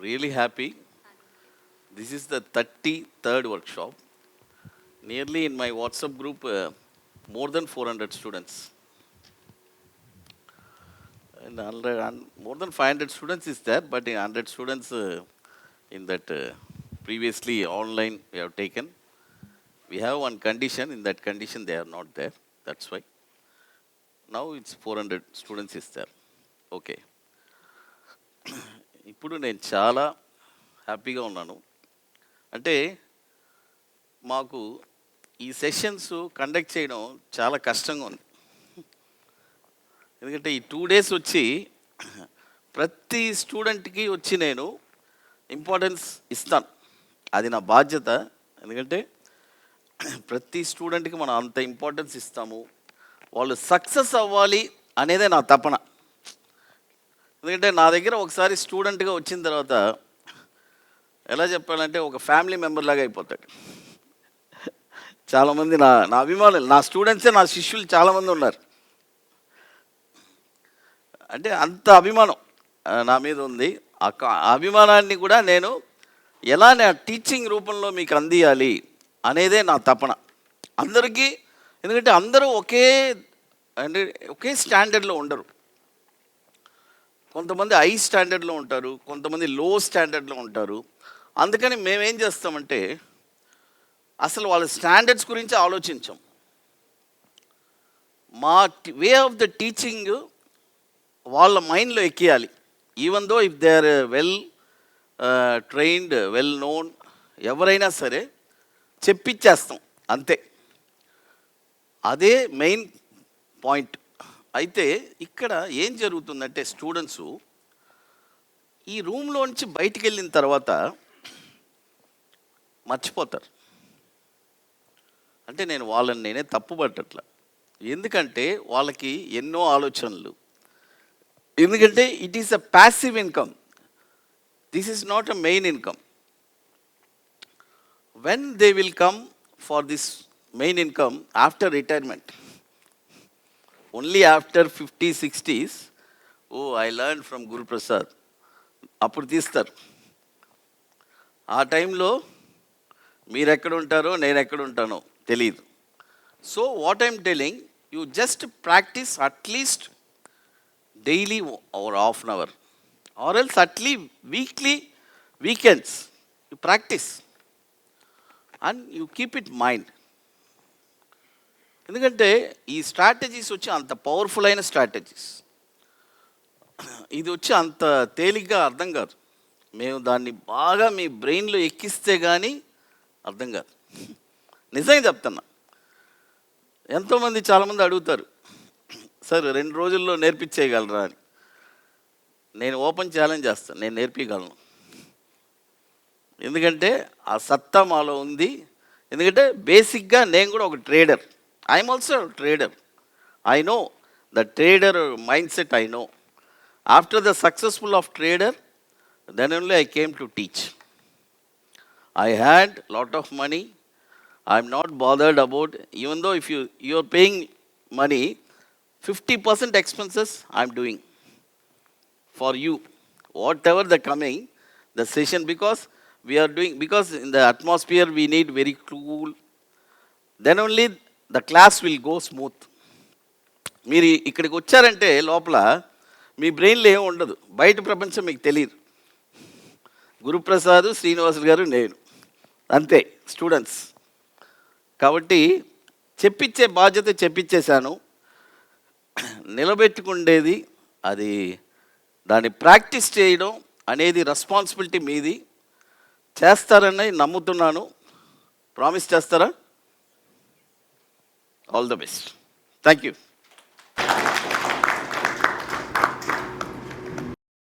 Really happy. This is the 33rd workshop. Nearly in my WhatsApp group, more than 400 students. And more than 500 students is there, but in 100 students in that previously online we have taken. We have one condition. In that condition, they are not there. That's why. Now it's 400 students is there. Okay. ఇప్పుడు నేను చాలా హ్యాపీగా ఉన్నాను. అంటే మాకు ఈ sessions conduct చేయడం చాలా కష్టంగా ఉంది. ఎందుకంటే ఈ 2 days వచ్చి ప్రతి స్టూడెంట్కి వచ్చి నేను ఇంపార్టెన్స్ ఇస్తాను. అది నా బాధ్యత. ఎందుకంటే ప్రతి స్టూడెంట్కి మనం అంత ఇంపార్టెన్స్ ఇస్తాము. వాళ్ళు సక్సెస్ అవ్వాలి అనేదే నా తపన. ఎందుకంటే నా దగ్గర ఒకసారి స్టూడెంట్గా వచ్చిన తర్వాత ఎలా చెప్పాలంటే ఒక ఫ్యామిలీ మెంబర్ లాగా అయిపోతాడు. చాలామంది నా అభిమానులు, నా స్టూడెంట్సే నా శిష్యులు చాలామంది ఉన్నారు. అంటే అంత అభిమానం నా మీద ఉంది. ఆ అభిమానాన్ని కూడా నేను ఎలా నా టీచింగ్ రూపంలో మీకు అందియాలి అనేదే నా తపన. అందరికీ, ఎందుకంటే అందరూ ఒకే స్టాండర్డ్లో ఉండరు. కొంతమంది హై స్టాండర్డ్లో ఉంటారు, కొంతమంది లో స్టాండర్డ్లో ఉంటారు. అందుకని మేమేం చేస్తామంటే అసలు వాళ్ళ స్టాండర్డ్స్ గురించి ఆలోచించాం. మా వే ఆఫ్ ద టీచింగ్ వాళ్ళ మైండ్లో ఎక్కియాలి. Even though if they are well trained, well known, ఎవరైనా సరే చెప్పించేస్తాం అంతే. అదే మెయిన్ పాయింట్. అయితే ఇక్కడ ఏం జరుగుతుందంటే స్టూడెంట్స్ ఈ రూమ్లోంచి బయటికి వెళ్ళిన తర్వాత మర్చిపోతారు. అంటే నేను వాళ్ళని నేనే తప్పుపట్టట్లా. ఎందుకంటే వాళ్ళకి ఎన్నో ఆలోచనలు. ఎందుకంటే it is a passive income, this is not a main income. When they will come for this main income after retirement, only after 50s, 60s, I learn from Guruprasad, అప్పుడు తీస్తారు. ఆ టైంలో మీరు ఎక్కడ ఉంటారో నేను ఎక్కడ ఉంటానో తెలియదు. So what I'm telling, you just practice at least daily or half an hour, or else at least weekly, weekends you practice and you keep it mind. ఎందుకంటే ఈ స్ట్రాటజీస్ వచ్చి అంత పవర్ఫుల్ అయిన స్ట్రాటజీస్. ఇది వచ్చి అంత తేలిగ్గా అర్థం కాదు. మేము దాన్ని బాగా మీ బ్రెయిన్లో ఎక్కిస్తే కానీ అర్థం కాదు. నిజంగా చెప్తున్నా. ఎంతోమంది చాలామంది అడుగుతారు, సార్ 2 రోజుల్లో నేర్పించేయగలరా అని. నేను ఓపెన్ ఛాలెంజ్ చేస్తాను, నేను నేర్పించగలను. ఎందుకంటే ఆ సత్తా మాలో ఉంది. ఎందుకంటే బేసిక్గా నేను కూడా ఒక trader. I'm also trader. I know the trader mind set. I know after the successful of trader, then only I came to teach. I had lot of money. I'm not bothered about, even though if you're paying money, 50% expenses I'm doing for you. Whatever the coming, the session, because we are doing, because in the atmosphere we need very cool, then only the class will go smooth. మీరు ఇక్కడికి వచ్చారంటే లోపల మీ బ్రెయిన్లో ఏమి ఉండదు, బయట ప్రపంచం మీకు తెలియదు. గురుప్రసాద్, శ్రీనివాసులు గారు, నేను అంతే స్టూడెంట్స్. కాబట్టి చెప్పించే బాధ్యత చెప్పించేశాను. నిలబెట్టుకుండేది అది, దాన్ని ప్రాక్టీస్ చేయడం అనేది రెస్పాన్సిబిలిటీ మీది. చేస్తారని నమ్ముతున్నాను. ప్రామిస్ చేస్తారా? All the best. Thank you.